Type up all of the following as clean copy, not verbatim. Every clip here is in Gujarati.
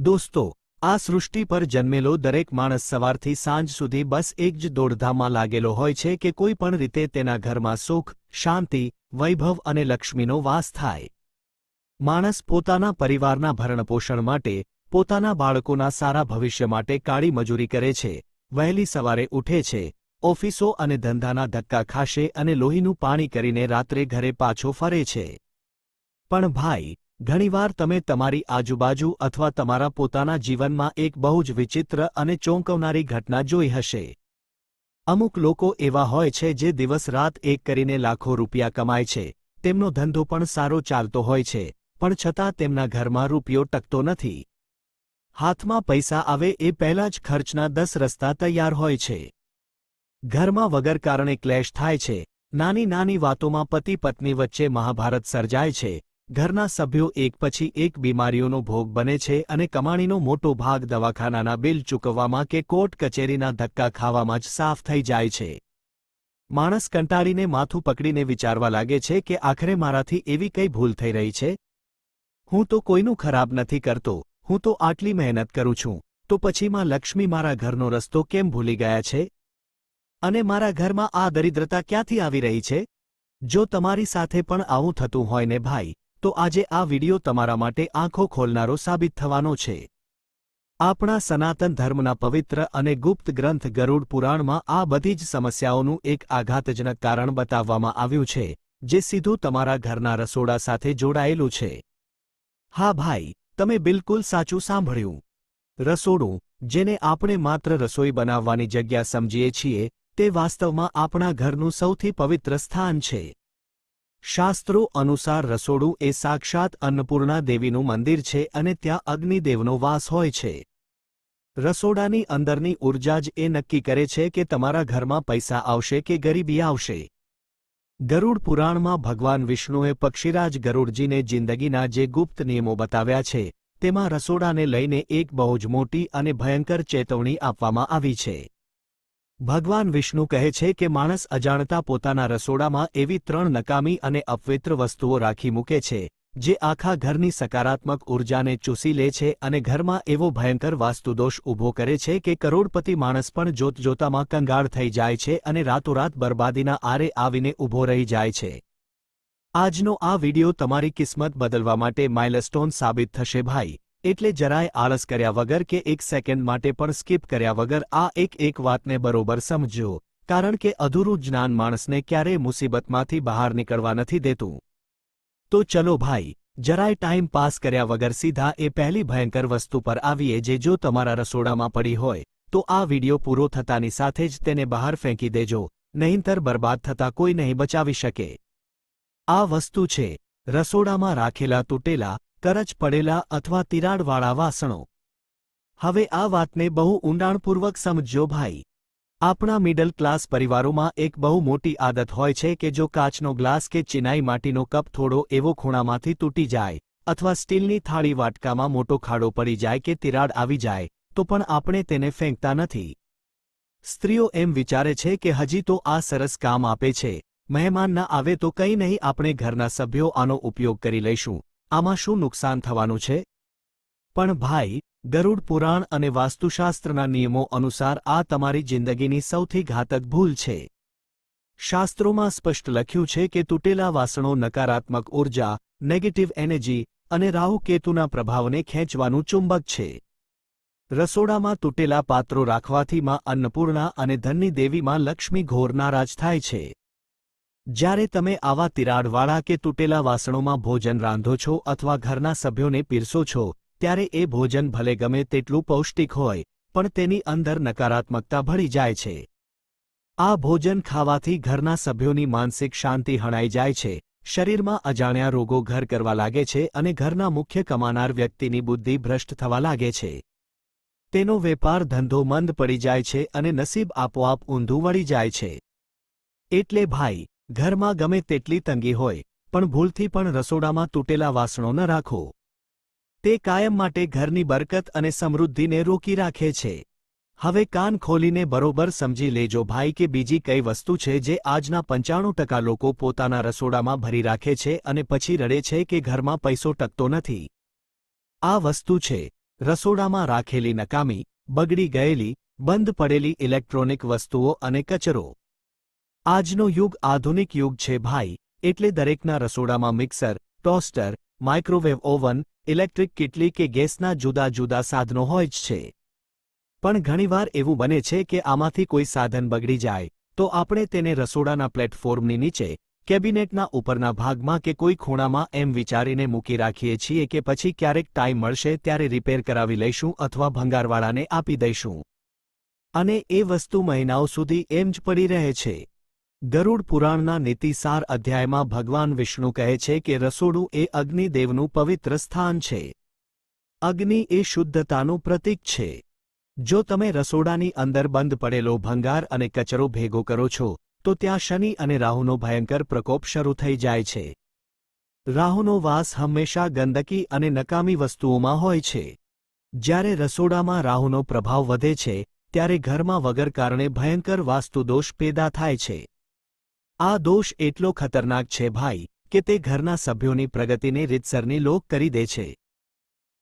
દોસ્તો, આ સૃષ્ટિ પર જન્મેલો દરેક માણસ સવારથી સાંજ સુધી બસ એક જ દોડધામમાં લાગેલો હોય છે કે કોઈ પણ રીતે તેના ઘરમાં સુખ, શાંતિ, વૈભવ અને લક્ષ્મીનો વાસ થાય. માણસ પોતાના પરિવારના ભરણપોષણ માટે, પોતાના બાળકોના સારા ભવિષ્ય માટે કાળી મજૂરી કરે છે, વહેલી સવારે ઉઠે છે, ઓફિસો અને ધંધાના ધક્કા ખાશે અને લોહીનું પાણી કરીને રાત્રે ઘરે પાછો ફરે છે. પણ ભાઈ, ઘણીવાર તમે તમારી આજુબાજુ અથવા તમારા પોતાના જીવનમાં એક બહુ જ વિચિત્ર અને ચોંકાવનારી ઘટના જોઈ હશે. અમુક લોકો એવા હોય છે જે દિવસ-રાત એક કરીને લાખો રૂપિયા કમાય છે, તેમનો ધંધો પણ સારો ચાલતો હોય છે, પણ છતાં તેમના ઘરમાં રૂપિયો ટકતો નથી. હાથમાં પૈસા આવે એ પહેલાં જ ખર્ચના 10 રસ્તા તૈયાર હોય છે. ઘરમાં વગર કારણે ક્લેશ થાય છે, નાની નાની વાતોમાં પતિ-પત્ની વચ્ચે મહાભારત સર્જાય છે, ઘરના સભ્યો એક પછી એક બીમારીઓનો ભોગ બને છે અને કમાણીનો મોટો ભાગ દવાખાનાના બિલ ચૂકવવામાં કે કોર્ટ કચેરીના ધક્કા ખાવામાં જ સાફ થઈ જાય છે. માણસ કંટાળીને માથું પકડીને વિચારવા લાગે છે કે આખરે મારાથી એવી કઈ ભૂલ થઈ રહી છે? હું તો કોઈનું ખરાબ નથી કરતો, હું તો આટલી મહેનત કરું છું, તો પછી માં લક્ષ્મી મારા ઘરનો રસ્તો કેમ ભૂલી ગયા છે? અને મારા ઘરમાં આ દરિદ્રતા ક્યાંથી આવી રહી છે? જો તમારી સાથે પણ આવું થતું હોય ને ભાઈ, તો આજે આ વિડિયો તમારા માટે આંખો ખોલનારો સાબિત થવાનો છે. આપણા સનાતન ધર્મના પવિત્ર અને ગુપ્ત ગ્રંથ ગરુડ પુરાણમાં આ બધી જ સમસ્યાઓનું એક આઘાતજનક કારણ બતાવવામાં આવ્યું છે, જે સીધું તમારા ઘરના રસોડા સાથે જોડાયેલું છે. હા ભાઈ, તમે બિલકુલ સાચું સાંભળ્યું. રસોડું, જેને આપણે માત્ર રસોઈ બનાવવાની જગ્યા સમજીએ છીએ, તે વાસ્તવમાં આપણા ઘરનું સૌથી પવિત્ર સ્થાન છે. શાસ્ત્રો અનુસાર રસોડું એ સાક્ષાત અન્નપૂર્ણા દેવીનું મંદિર છે અને ત્યાં અગ્નિદેવનો વાસ હોય છે. રસોડાની અંદરની ઊર્જા જ એ નક્કી કરે છે કે તમારા ઘરમાં પૈસા આવશે કે ગરીબી આવશે. ગરુડ પુરાણમાં ભગવાન વિષ્ણુએ પક્ષીરાજ ગરુડજીને જિંદગીના જે ગુપ્ત નિયમો બતાવ્યા છે, તેમાં રસોડાને લઈને એક બહુ જ મોટી અને ભયંકર ચેતવણી આપવામાં આવી છે. ભગવાન વિષ્ણુ કહે છે કે માણસ અજાણતા પોતાના રસોડામાં એવી 3 નકામી અને અપવિત્ર વસ્તુઓ રાખી મૂકે છે, જે આખા ઘરની સકારાત્મક ઊર્જાને ચૂસી લે છે અને ઘરમાં એવો ભયંકર વાસ્તુદોષ ઊભો કરે છે કે કરોડપતિ માણસ પણ જોતજોતામાં કંગાળ થઈ જાય છે અને રાતોરાત બરબાદીના આરે આવીને ઊભો રહી જાય છે. આજનો આ વિડિયો તમારી કિસ્મત બદલવા માટે માઇલસ્ટોન સાબિત થશે ભાઈ, એટલે જરાય આળસ કર્યા વગર કે એક સેકન્ડ માટે પણ સ્કીપ કર્યા વગર આ એક વાતને બરોબર સમજો, કારણ કે અધૂરું જ્ઞાન માણસને ક્યારેય મુસીબતમાંથી બહાર નીકળવા નથી દેતું. તો ચલો ભાઈ, જરાય ટાઈમ પાસ કર્યા વગર સીધા એ પહેલી ભયંકર વસ્તુ પર આવીએ જે જો તમારા રસોડામાં પડી હોય, તો આ વિડિયો પૂરો થતાની સાથે જ તેને બહાર ફેંકી દેજો, નહીંતર બરબાદ થતા કોઈ નહીં બચાવી શકે. આ વસ્તુ છે રસોડામાં રાખેલા તૂટેલા, કરચ પડેલા અથવા તિરાડવાળા વાસણો. હવે આ વાતને બહુ ઊંડાણપૂર્વક સમજજો ભાઈ. આપણા મિડલ ક્લાસ પરિવારોમાં એક બહુ મોટી આદત હોય છે કે જો કાચનો ગ્લાસ કે ચિનાઈ માટીનો કપ થોડો એવો ખૂણામાંથી તૂટી જાય, અથવા સ્ટીલની થાળી વાટકામાં મોટો ખાડો પડી જાય કે તિરાડ આવી જાય, તો પણ આપણે તેને ફેંકતા નથી. સ્ત્રીઓ એમ વિચારે છે કે હજી તો આ સરસ કામ આપે છે, મહેમાન ના આવે તો કંઈ નહીં, આપણે ઘરના સભ્યો આનો ઉપયોગ કરી લઈશું, આમાં શું નુકસાન થવાનું છે? પણ ભાઈ, ગરુડ પુરાણ અને વાસ્તુશાસ્ત્રના નિયમો અનુસાર આ તમારી જિંદગીની સૌથી ઘાતક ભૂલ છે. શાસ્ત્રોમાં સ્પષ્ટ લખ્યું છે કે તૂટેલા વાસણો નકારાત્મક ઊર્જા, નેગેટિવ એનર્જી અને રાહુ કેતુના પ્રભાવને ખેંચવાનું ચુંબક છે. રસોડામાં તૂટેલા પાત્રો રાખવાથી માં અન્નપૂર્ણા અને ધનની દેવીમાં લક્ષ્મી ઘોર નારાજ થાય છે. જ્યારે તમે આવા તિરાડવાળા કે તૂટેલા વાસણોમાં ભોજન રાંધો છો અથવા ઘરના સભ્યોને પીરસો છો, ત્યારે એ ભોજન ભલે ગમે તેટલું પૌષ્ટિક હોય, પણ તેની અંદર નકારાત્મકતા ભળી જાય છે. આ ભોજન ખાવાથી ઘરના સભ્યોની માનસિક શાંતિ હણાઈ જાય છે, શરીરમાં અજાણ્યા રોગો ઘર કરવા લાગે છે અને ઘરના મુખ્ય કમાનાર વ્યક્તિની બુદ્ધિ ભ્રષ્ટ થવા લાગે છે. તેનો વેપાર ધંધો મંદ પડી જાય છે અને નસીબ આપોઆપ ઊંધું વળી જાય છે. એટલે ભાઈ, ઘરમાં ગમે તેટલી તંગી હોય, પણ ભૂલથી પણ રસોડામાં તૂટેલા વાસણો ન રાખો. તે કાયમ માટે ઘરની બરકત અને સમૃદ્ધિને રોકી રાખે છે. હવે કાન ખોલીને બરોબર સમજી લેજો ભાઈ કે બીજી કઈ વસ્તુ છે જે આજના 95% લોકો પોતાના રસોડામાં ભરી રાખે છે અને પછી રડે છે કે ઘરમાં પૈસો ટકતો નથી. આ વસ્તુ છે રસોડામાં રાખેલી નકામી, બગડી ગયેલી, બંધ પડેલી ઇલેક્ટ્રોનિક વસ્તુઓ અને કચરો. આજનો યુગ આધુનિક યુગ છે ભાઈ, એટલે દરેકના રસોડામાં mixer, toaster, microwave oven, electric કિટલી કે ગેસના જુદા જુદા સાધનો હોય જ છે. પણ ઘણીવાર એવું બને છે કે આમાંથી કોઈ સાધન બગડી જાય તો આપણે તેને રસોડાના પ્લેટફોર્મની નીચે, કેબિનેટના ઉપરના ભાગમાં કે કોઈ ખૂણામાં એમ વિચારીને મૂકી રાખીએ છીએ કે પછી ક્યારેક ટાઈમ મળશે ત્યારે રિપેર કરાવી લઈશું અથવા ભંગારવાળાને આપી દઈશું. અને એ વસ્તુ મહિનાઓ સુધી એમ જ પડી રહે છે. ગરુડ પુરાણના નીતિસાર અધ્યાયમાં ભગવાન વિષ્ણુ કહે છે કે રસોડું એ અગ્નિદેવનું પવિત્ર સ્થાન છે. અગ્નિ એ શુદ્ધતાનું પ્રતીક છે. જો તમે રસોડાની અંદર બંધ પડેલો ભંગાર અને કચરો ભેગો કરો છો તો ત્યાં શનિ અને રાહુનો ભયંકર પ્રકોપ શરૂ થઈ જાય છે. રાહુનો વાસ હંમેશા ગંદકી અને નકામી વસ્તુઓમાં હોય છે. જ્યારે રસોડામાં રાહુનો પ્રભાવ વધે છે ત્યારે ઘરમાં વગર કારણે ભયંકર વાસ્તુદોષ પેદા થાય છે. આ દોષ એટલો ખતરનાક છે ભાઈ કે તે ઘરના સભ્યોની પ્રગતિને રીતસરની લોક કરી દે છે.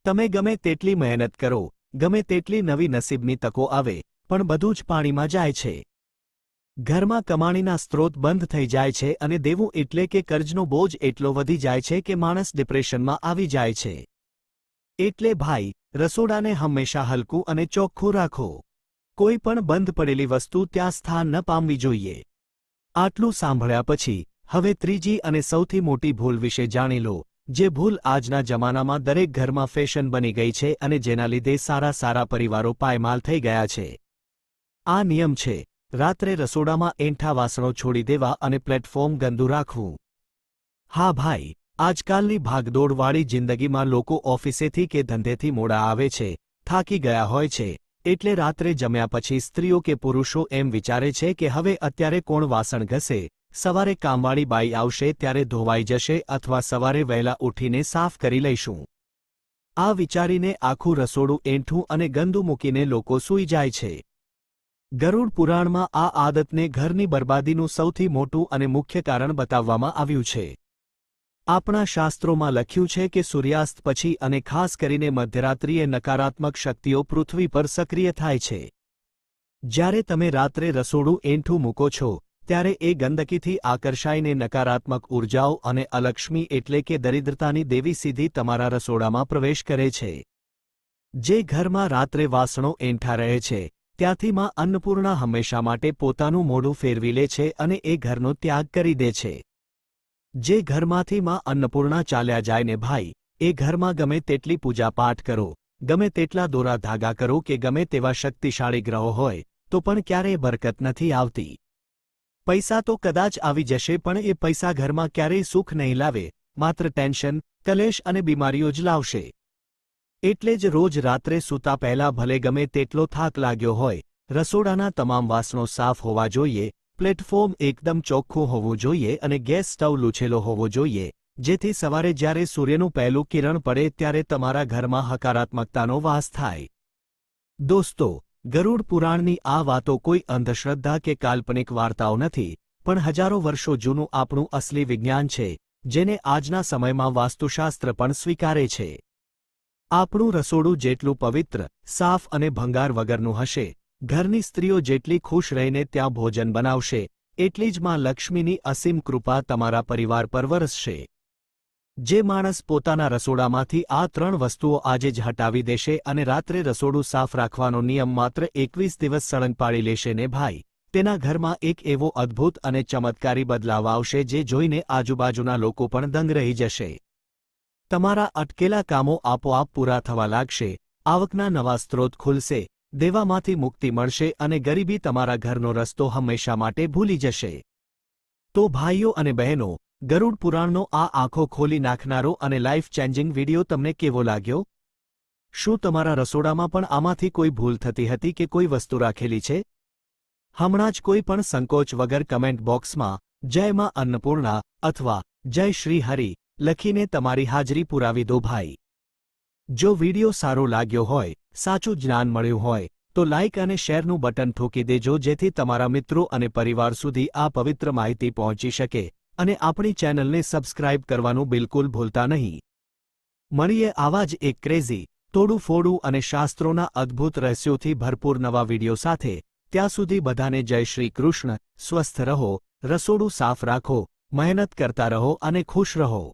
તમે ગમે તેટલી મહેનત કરો, ગમે તેટલી નવી નસીબની તકો આવે, પણ બધું જ પાણીમાં જાય છે. ઘરમાં કમાણીના સ્ત્રોત બંધ થઈ જાય છે અને દેવું એટલે કે કર્જનો બોજ એટલો વધી જાય છે કે માણસ ડિપ્રેશનમાં આવી જાય છે. એટલે ભાઈ, રસોડાને હંમેશા હલકું અને ચોખ્ખું રાખો. કોઈ પણ બંધ પડેલી વસ્તુ ત્યાં સ્થાન ન પામવી જોઈએ. આટલું સાંભળ્યા પછી હવે ત્રીજી અને સૌથી મોટી ભૂલ વિશે જાણી લો, જે ભૂલ આજના જમાનામાં દરેક ઘરમાં ફેશન બની ગઈ છે અને જેના લીધે સારા સારા પરિવારો પાયમાલ થઈ ગયા છે. આ નિયમ છે રાત્રે રસોડામાં એંઠા વાસણો છોડી દેવા અને પ્લેટફોર્મ ગંદુ રાખવું. હા ભાઈ, આજકાલની ભાગદોડવાળી જિંદગીમાં લોકો ઓફિસેથી કે ધંધેથી મોડા આવે છે, થાકી ગયા હોય છે, એટલે રાત્રે જમ્યા પછી સ્ત્રીઓ કે પુરુષો એમ વિચારે છે કે હવે અત્યારે કોણ વાસણ ઘસે, સવારે કામવાળી બાઈ આવશે ત્યારે ધોવાઈ જશે અથવા સવારે વહેલા ઉઠીને સાફ કરી લઈશું. આ વિચારીને આખું રસોડું એંઠું અને ગંદુ મૂકીને લોકો સૂઈ જાય છે. ગરુડ પુરાણમાં આ આદતને ઘરની બરબાદીનું સૌથી મોટું અને મુખ્ય કારણ બતાવવામાં આવ્યું છે. આપણા શાસ્ત્રોમાં લખ્યું છે કે સૂર્યાસ્ત પછી અને ખાસ કરીને મધ્યરાત્રિએ નકારાત્મક શક્તિઓ પૃથ્વી પર સક્રિય થાય છે. જ્યારે તમે રાત્રે રસોડું એંઠું મૂકો છો ત્યારે એ ગંદકીથી આકર્ષાઈને નકારાત્મક ઊર્જાઓ અને અલક્ષ્મી એટલે કે દરિદ્રતાની દેવી સીધી તમારા રસોડામાં પ્રવેશ કરે છે. જે ઘરમાં રાત્રે વાસણો એંઠા રહે છે ત્યાંથી માં અન્નપૂર્ણા હંમેશા માટે પોતાનું મોઢું ફેરવી લે છે અને એ ઘરનો ત્યાગ કરી દે છે. જે ઘરમાંથી માં અન્નપૂર્ણા ચાલ્યા જાય ને ભાઈ, એ ઘરમાં ગમે તેટલી પૂજાપાઠ કરો, ગમે તેટલા દોરા ધાગા કરો કે ગમે તેવા શક્તિશાળી ગ્રહો હોય તો પણ ક્યારેય બરકત નથી આવતી. પૈસા તો કદાચ આવી જશે પણ એ પૈસા ઘરમાં ક્યારેય સુખ નહીં લાવે, માત્ર ટેન્શન, કલેશ અને બીમારીઓ જ લાવશે. એટલે જ રોજ રાત્રે સૂતા પહેલા ભલે ગમે તેટલો થાક લાગ્યો હોય, રસોડાના તમામ વાસણો સાફ હોવા જોઈએ, પ્લેટફોર્મ એકદમ ચોખ્ખું હોવું જોઈએ અને ગેસ સ્ટવ લૂછેલો હોવો જોઈએ, જેથી સવારે જ્યારે સૂર્યનું પહેલું કિરણ પડે ત્યારે તમારા ઘરમાં હકારાત્મકતાનો વાસ થાય. દોસ્તો, ગરુડ પુરાણની આ વાતો કોઈ અંધશ્રદ્ધા કે કાલ્પનિક વાર્તાઓ નથી, પણ હજારો વર્ષો જૂનું આપણું અસલી વિજ્ઞાન છે, જેને આજના સમયમાં વાસ્તુશાસ્ત્ર પણ સ્વીકારે છે. આપણું રસોડું જેટલું પવિત્ર, સાફ અને ભંગાર વગરનું હશે, ઘરની સ્ત્રીઓ જેટલી ખુશ રહીને ત્યાં ભોજન બનાવશે, એટલી જ માં લક્ષ્મીની અસીમ કૃપા તમારા પરિવાર પર વરસશે. જે માણસ પોતાના રસોડામાંથી આ 3 વસ્તુઓ આજે જ હટાવી દેશે અને રાત્રે રસોડું સાફ રાખવાનો નિયમ માત્ર 21 દિવસ સળંગ પાળી લેશે ને ભાઈ, તેના ઘરમાં એક એવો અદ્ભુત અને ચમત્કારી બદલાવ આવશે જે જોઈને આજુબાજુના લોકો પણ દંગ રહી જશે. તમારા અટકેલા કામો આપોઆપ પૂરા થવા લાગશે, આવકના નવા સ્ત્રોત ખુલશે, દેવામાંથી મુક્તિ મળશે અને ગરીબી તમારા ઘરનો રસ્તો હંમેશા માટે ભૂલી જશે. તો ભાઈઓ અને બહેનો, ગરુડ પુરાણનો આ આંખો ખોલી નાખનારો અને લાઈફ ચેન્જિંગ વિડિયો તમને કેવો લાગ્યો? શું તમારા રસોડામાં પણ આમાંથી કોઈ ભૂલ થતી હતી કે કોઈ વસ્તુ રાખેલી છે? હમણાં જ કોઈ પણ સંકોચ વગર કમેન્ટ બોક્સમાં જય માં અન્નપૂર્ણા અથવા જય શ્રી હરિ લખીને તમારી હાજરી પુરાવી દો ભાઈ. જો વિડિયો સારો લાગ્યો હોય, સાચું જ્ઞાન મળ્યું હોય તો લાઇક અને શેરનું બટન ઠોકી દેજો જેથી તમારા મિત્રો અને પરિવાર સુધી આ પવિત્ર માહિતી પહોંચી શકે અને આપણી ચેનલને સબસ્ક્રાઇબ કરવાનું બિલકુલ ભૂલતા નહીં. મળીએ આવા જ એક ક્રેઝી તોડું ફોડું અને શાસ્ત્રોના અદ્ભુત રહસ્યોથી ભરપૂર નવા વિડીયો સાથે. ત્યાં સુધી બધાને જય શ્રી કૃષ્ણ. સ્વસ્થ રહો, રસોડું સાફ રાખો, મહેનત કરતા રહો અને ખુશ રહો.